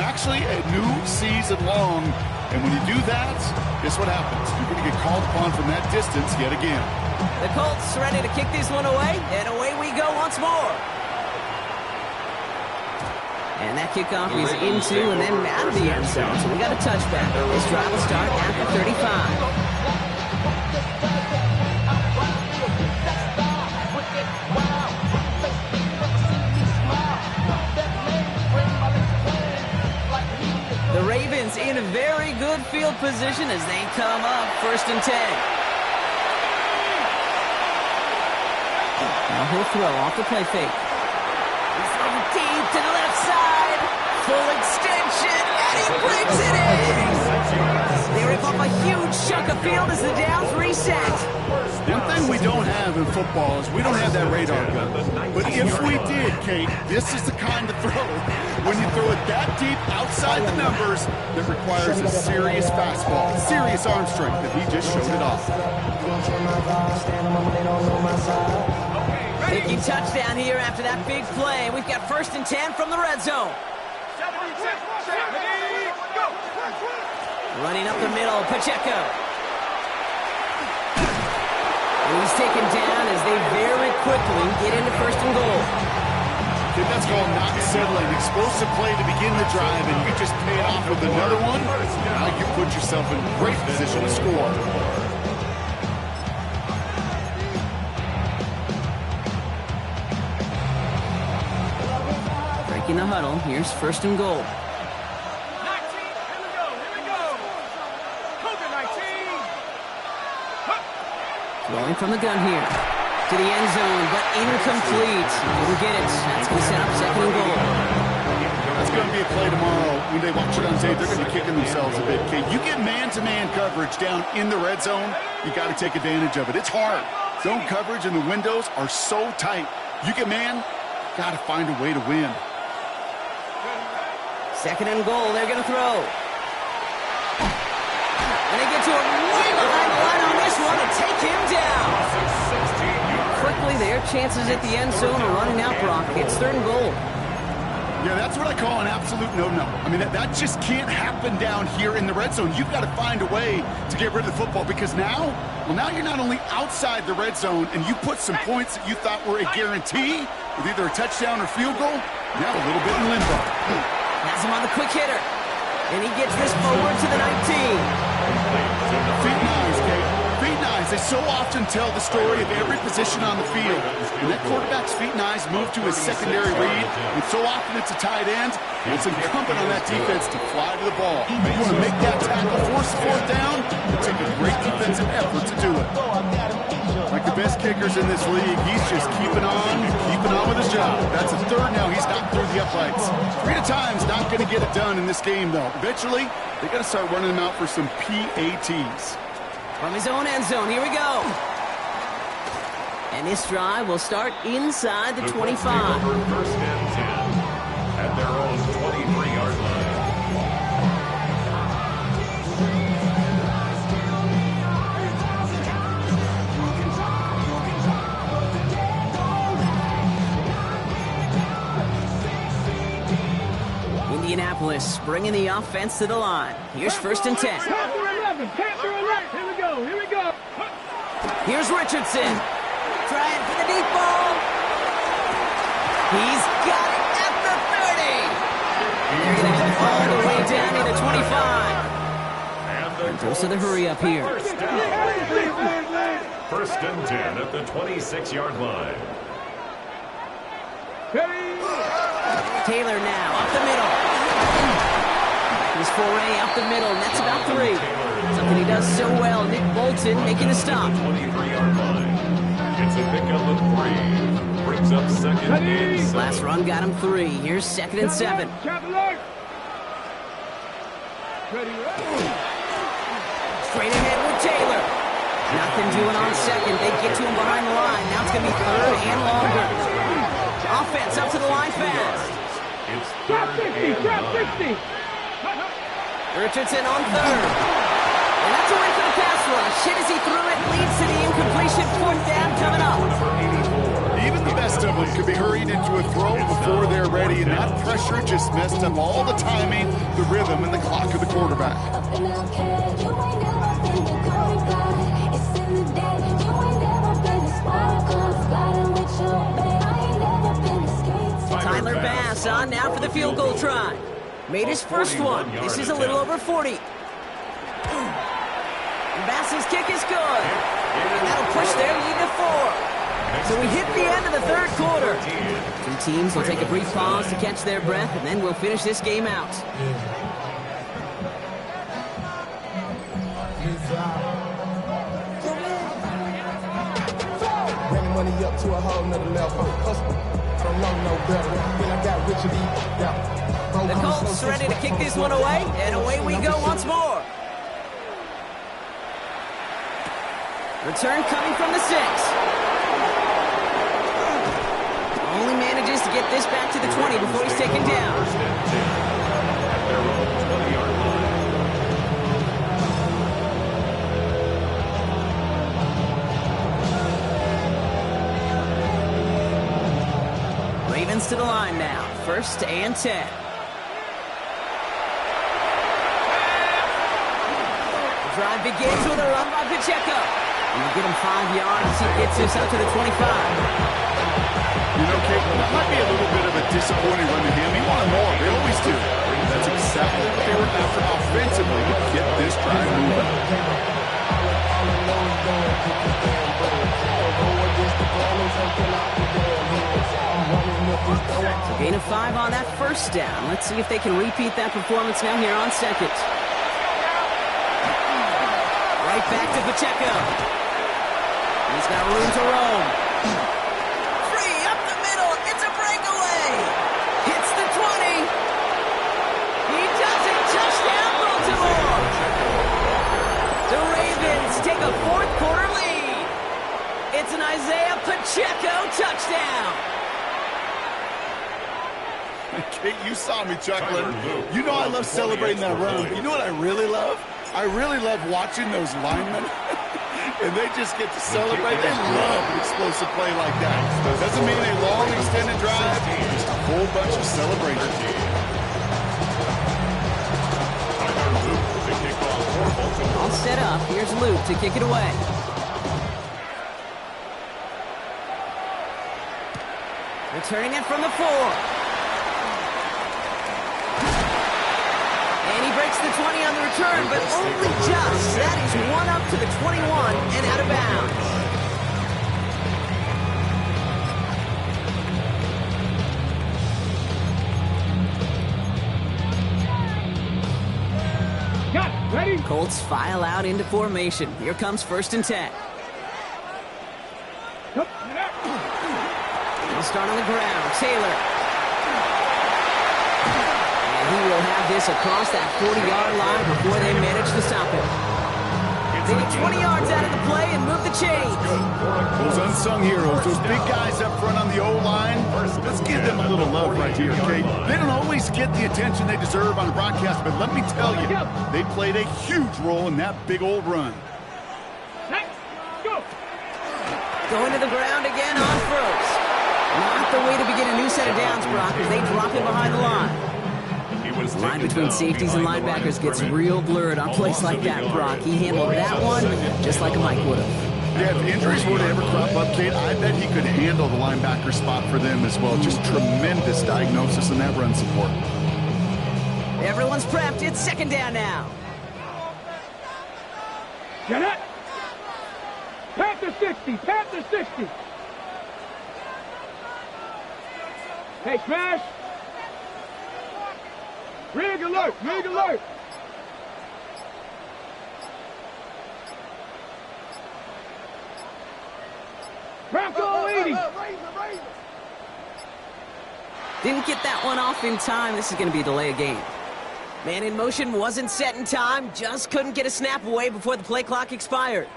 actually a new season long. And when you do that, guess what happens? You're going to get called upon from that distance yet again. The Colts ready to kick this one away, and away we go once more. And that kickoff is into and then out of the end zone, so we got a touchback. This drive will start after 35. The Ravens in a very good field position as they come up 1st and 10. Now he'll throw off the play fake. He's throwing deep to the left side. Full extension, and he brings it in. They rip off a huge chunk of field as the Downs reset. One thing we don't have in football is we don't have that radar gun. But if we did, Kate, this is the kind of throw. When you throw it that deep outside the numbers, that requires a serious fastball, serious arm strength, and he just showed it off. Taking touchdown here after that big play. We've got 1st and 10 from the red zone. Running up the middle, Pacheco. And he's taken down as they very quickly get into 1st and goal. I think that's called not settling. Explosive play to begin the drive, and you just pay it off with another one. Now you put yourself in great position to score. Breaking the huddle. Here's 1st and goal. Rolling from the gun here. To the end zone, but incomplete. Didn't get it. That's going to set up 2nd and goal. That's going to be a play tomorrow. When they watch it on tape, they're going to be kicking themselves a bit. Okay, you get man-to-man coverage down in the red zone, you got to take advantage of it. It's hard. Zone coverage and the windows are so tight. You get man, got to find a way to win. 2nd and goal. They're going to throw. And they get to him way behind the line on this one and take him down. Quickly, their chances at the end zone are running out, Brock. It's 3rd and goal. Yeah, that's what I call an absolute no-no. I mean, that just can't happen down here in the red zone. You've got to find a way to get rid of the football because now you're not only outside the red zone and you put some points that you thought were a guarantee with either a touchdown or field goal, now a little bit in limbo. Has him on the quick hitter. And he gets this forward to the 19. Feet nines, Kate. Feet nines. They so often tell the story of every position on the field. And that quarterback's feet nines move to his secondary read. And so often it's a tight end. And it's incumbent on that defense to fly to the ball. You want to make that tackle, force the 4th down, and take a great defensive effort to do it. Like the best kickers in this league, he's just keeping on with his job. That's a 3rd now. He's knocked through the uprights. 3 at a time's not going to get it done in this game, though. Eventually, they got to start running them out for some PATs. From his own end zone, here we go. And this drive will start inside the 25. 1st and 10 at their own 23-yard line. Indianapolis bringing the offense to the line. Here's 1st and 10. Here we go. Here's Richardson. Trying for the deep ball. He's got it at the 30. They're going to get all the way down to the 25. And goes to the hurry up here. 1st and 10 at the 26-yard line. Taylor now up the middle. His foray up the middle, and that's about 3. Something he does so well. Nick Bolton making a stop. 23-yard line. It's a pickup of 3. Brings up 2nd and 7. Last run got him 3. Here's 2nd and 7. Straight ahead with Taylor. Nothing doing on 2nd. They get to him behind the line. Now it's going to be 3rd and longer. Offense up to the line fast. It's 3rd and 9. Richardson on 3rd. And that's a win for the pass rush. Hit as he threw it, leads to the incompletion. 4th down coming up. Even the best of them could be hurried into a throw before they're ready, and that pressure just messed up all the timing the rhythm and the clock of the quarterback. Tyler Bass on now for the field goal try. Made his first one. This is a little over 40. Bass's kick is good. And that'll push their lead to 4. So we hit the end of the third quarter. Two teams will take a brief pause to catch their breath, and then we'll finish this game out. Bringing money up to a whole nother level. I don't know no better. When I got rich and The Colts ready to kick this one away, and away we go once more. Return coming from the 6. Only manages to get this back to the 20 before he's taken down. First and 10 at their own 20-yard line. Ravens to the line now. First and 10. The drive begins with a run by Pacheco. And you get him 5 yards. He gets this up to the 25. You know, Kate, that might be a little bit of a disappointing run to him. He wanted more. They always do. That's exactly what they were after offensively to get this drive moving. Gain of 5 on that first down. Let's see if they can repeat that performance now here on second. Right back to Pacheco. He's got room to roam. Free up the middle. It's a breakaway. Hits the 20. He does it. Touchdown, Baltimore. The Ravens take a fourth quarter lead. It's an Isaiah Pacheco touchdown. Kate, you saw me chuckling. You know I love celebrating that run. You know what I really love? I really love watching those linemen. And they just get to celebrate. They love an explosive play like that. Doesn't mean a long extended drive, just a whole bunch of celebration. All set up. Here's Luke to kick it away. Returning it from the 4. And he breaks the 20 on the return, but only just. That is one up to the 21 and out of bounds. Got it. Ready? Colts file out into formation. Here comes first and 10. They'll start on the ground. Taylor. And he will have this across that 40-yard line before they manage to stop him. They get 20 yards out of the play and move the chains. Those unsung heroes, those big guys up front on the O-line, let's give them a little love right here, okay? They don't always get the attention they deserve on a broadcast, but let me tell you, they played a huge role in that big old run. Going to the ground again on first. Not the way to begin a new set of downs, Brock, as they drop him behind the line. The line between safeties and linebackers gets real blurred on plays like that, Brock. He handled that one just like a Mike would have. Yeah, if injuries were to ever crop up, Kate, I bet he could handle the linebacker spot for them as well. Just tremendous diagnosis in that run support. Everyone's prepped. It's second down now. Get it. Panther 60. Panther 60. Hey, Smash. Rig alert. Rig alert. Bronco 80. Didn't get that one off in time. This is going to be a delay of game. Man in motion wasn't set in time. Just couldn't get a snap away before the play clock expired.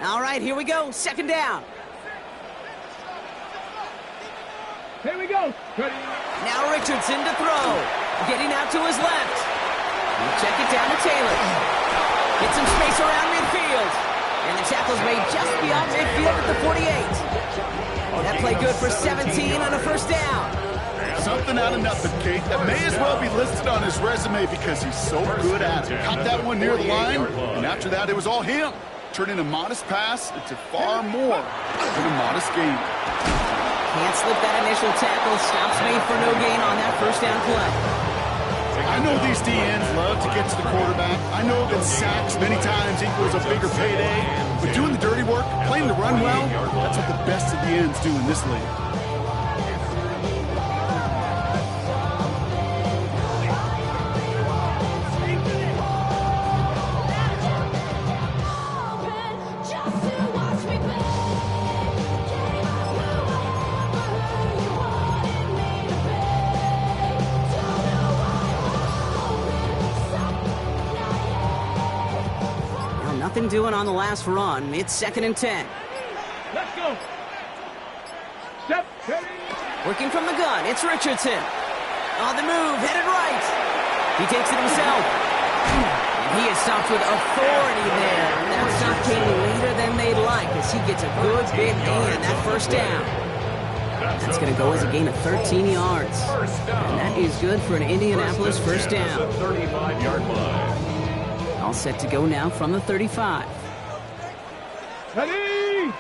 All right, here we go. Second down. Here we go. Ready. Now Richardson to throw. Getting out to his left. Check it down to Taylor. Get some space around midfield. And the tackle's made just beyond midfield at the 48. That play good for 17 on a first down. Something out of nothing, Kate. That may as well be listed on his resume because he's so good at it. Caught that one near the line, and after that, it was all him. Turning a modest pass into far more than a modest gain. Can't slip that initial tackle. Stops made for no gain on that first down play. I know these DNs love to get to the quarterback. I know that sacks many times equals a bigger payday. But doing the dirty work, playing the run well, that's what the best of the ends do in this league. Nothing doing on the last run. It's 2nd and 10. Let's go. Step. Working from the gun. It's Richardson. On the move. Headed right. He takes it himself. And he is stopped with authority there. That stop came later than they'd like as he gets a good big gain. That first down. That's going to go as a gain of 13 yards. And that is good for an Indianapolis first down. 35-yard line. All set to go now from the 35. Ready?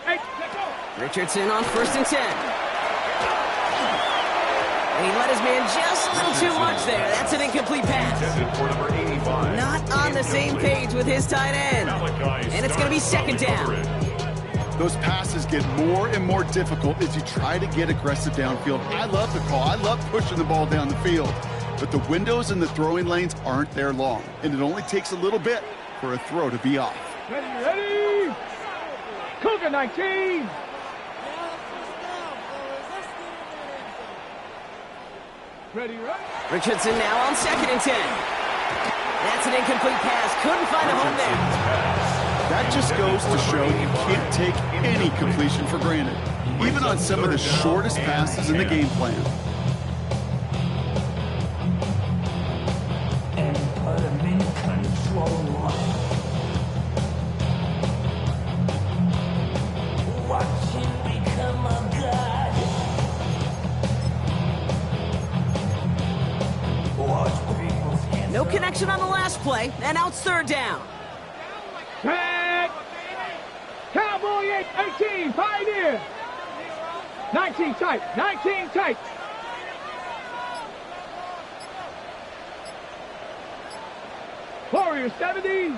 Hey, let's go. Richardson on 1st and 10. And he let his man just a little too much there. That's an incomplete pass. Not on the same page with his tight end. And it's going to be 2nd down. Those passes get more and more difficult as you try to get aggressive downfield. I love the call. I love pushing the ball down the field. But the windows in the throwing lanes aren't there long, and it only takes a little bit for a throw to be off. Ready? Cougar 19. Ready, right? Richardson now on 2nd and 10. That's an incomplete pass. Couldn't find a home there. That just goes to show you can't take any completion for granted, even on some of the shortest passes in the game plan. No connection on the last play, and now it's 3rd down. Tag. Cowboy 18, Pioneer. 19 tight, 19 tight. Warrior 70.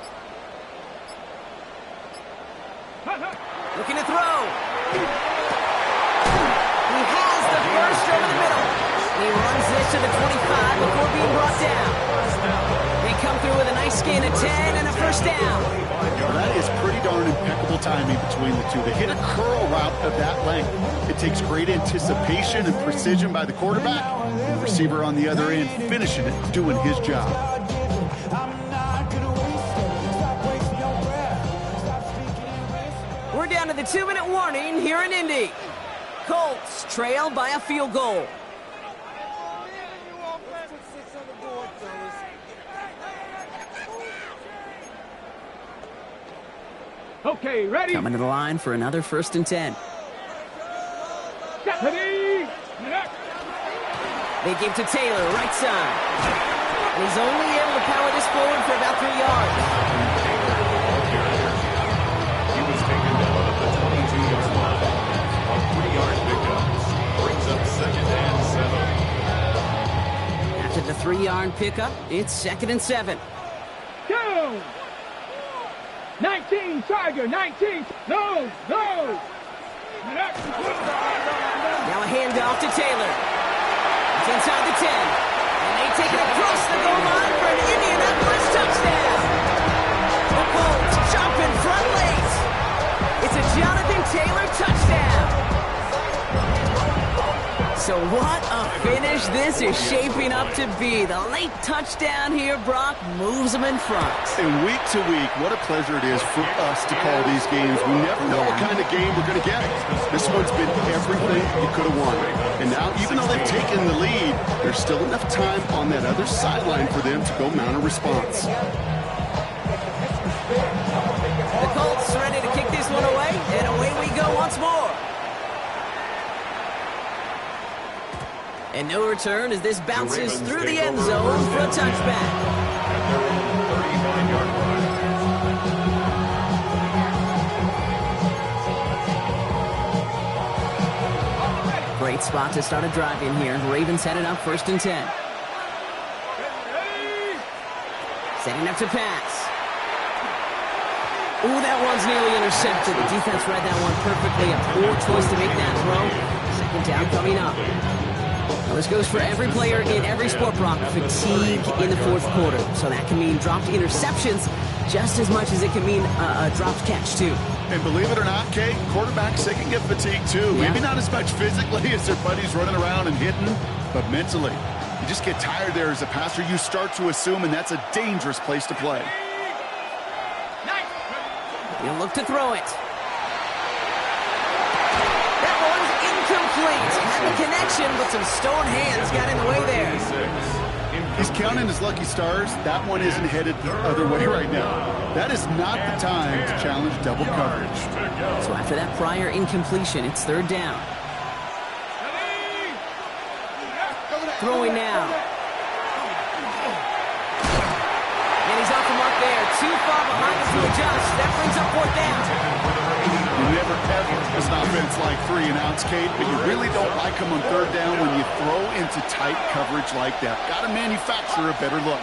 Looking to throw. He has the first over the middle. He runs this to the 25 before being brought down. They come through with a nice gain of 10 and a first down. Well, that is pretty darn impeccable timing between the two. They hit a curl route of that length. It takes great anticipation and precision by the quarterback. And the receiver on the other end finishing it, doing his job. We're down to the 2-minute warning here in Indy. Colts trail by a field goal. Okay, ready? Coming to the line for another 1st and 10. Ready? They give to Taylor, right side. And he's only able to power this forward for about 3 yards. He was taken down at the 22-yard line. A 3-yard pickup brings up 2nd and 7. After the 3-yard pickup, it's 2nd and 7. Go! 19, Tiger, 19. No. Now a handoff to Taylor. It's inside the 10. And they take it across the goal line for an Indianapolis touchdown. The Colts jump in front late. It's a Jonathan Taylor touchdown. So So what a finish this is shaping up to be. The late touchdown here, Brock, moves them in front. And week to week, what a pleasure it is for us to call these games. We never know what kind of game we're going to get. This one's been everything you could have won. And now, even though they've taken the lead, there's still enough time on that other sideline for them to go mount a response. The Colts ready to kick this one away, and away we go once more. And no return as this bounces through the end zone for a touchback. At their own 39-yard line. Great spot to start a drive in here. Ravens headed up 1st and 10. Setting up to pass. Ooh, that one's nearly intercepted. The defense read that one perfectly. A poor choice to make that throw. 2nd down coming up. Now this goes for every player in every sport, Brock. Fatigue in the 4th quarter. So that can mean dropped interceptions just as much as it can mean a dropped catch, too. And believe it or not, Kate, quarterbacks, they can get fatigued, too. Yeah. Maybe not as much physically as their buddies running around and hitting, but mentally. You just get tired there as a passer. You start to assume, and that's a dangerous place to play. He'll look to throw it. That one's incomplete. Had the connection, but some stone hands got in the way there. He's counting his lucky stars. That one isn't headed the other way right now. That is not the time to challenge double coverage. So after that prior incompletion, it's 3rd down. Throwing now. And he's off the mark there. Too far behind him to adjust. That brings up 4th down. You never ever, as an offense, like 3 and outs, Kate, but you really don't like them on 3rd down when you throw into tight coverage like that. Got to manufacture a better look.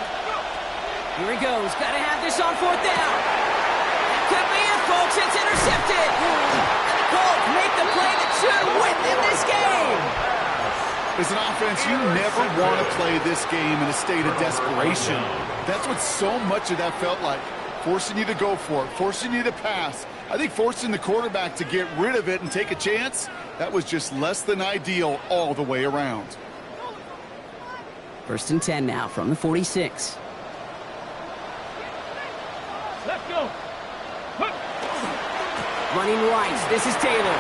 Here he goes. Got to have this on 4th down. That could be it, folks. It's intercepted. And the Colts make the play that should win them this game. As an offense, you never want to play this game in a state of desperation. That's what so much of that felt like. Forcing you to go for it, forcing you to pass. I think forcing the quarterback to get rid of it and take a chance, that was just less than ideal all the way around. 1st and 10 now from the 46. Let's go. Running right. This is Taylor.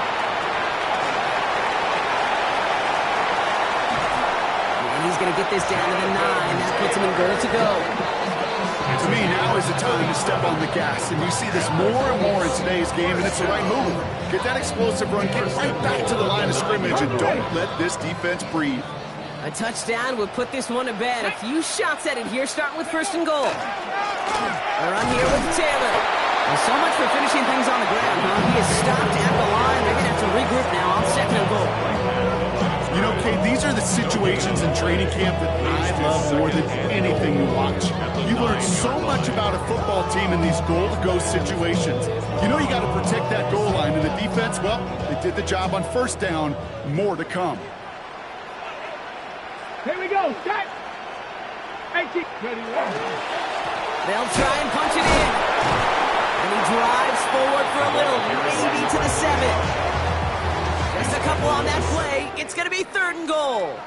And he's going to get this down to the 9. That puts him in goal to go. To me, now is the time to step on the gas, and you see this more and more in today's game, and it's the right move. Get that explosive run, get right back to the line of scrimmage, and don't let this defense breathe. A touchdown would put this one to bed. A few shots at it here, starting with 1st and goal. A run here with Taylor. Well, so much for finishing things on the ground, huh? He is stopped at the line. They're going to have to regroup now on 2nd and goal. You know, Kate, these are the situations in training camp that I love more than anything you watch. You learn so much about a football team in these goal-to-go situations. You know you got to protect that goal line, and the defense, well, they did the job on 1st down. More to come. Here we go. Set. 18. Ready. They'll try and punch it in. And he drives forward for a little, maybe to the 7. Just a couple on that play. It's going to be 3rd and goal.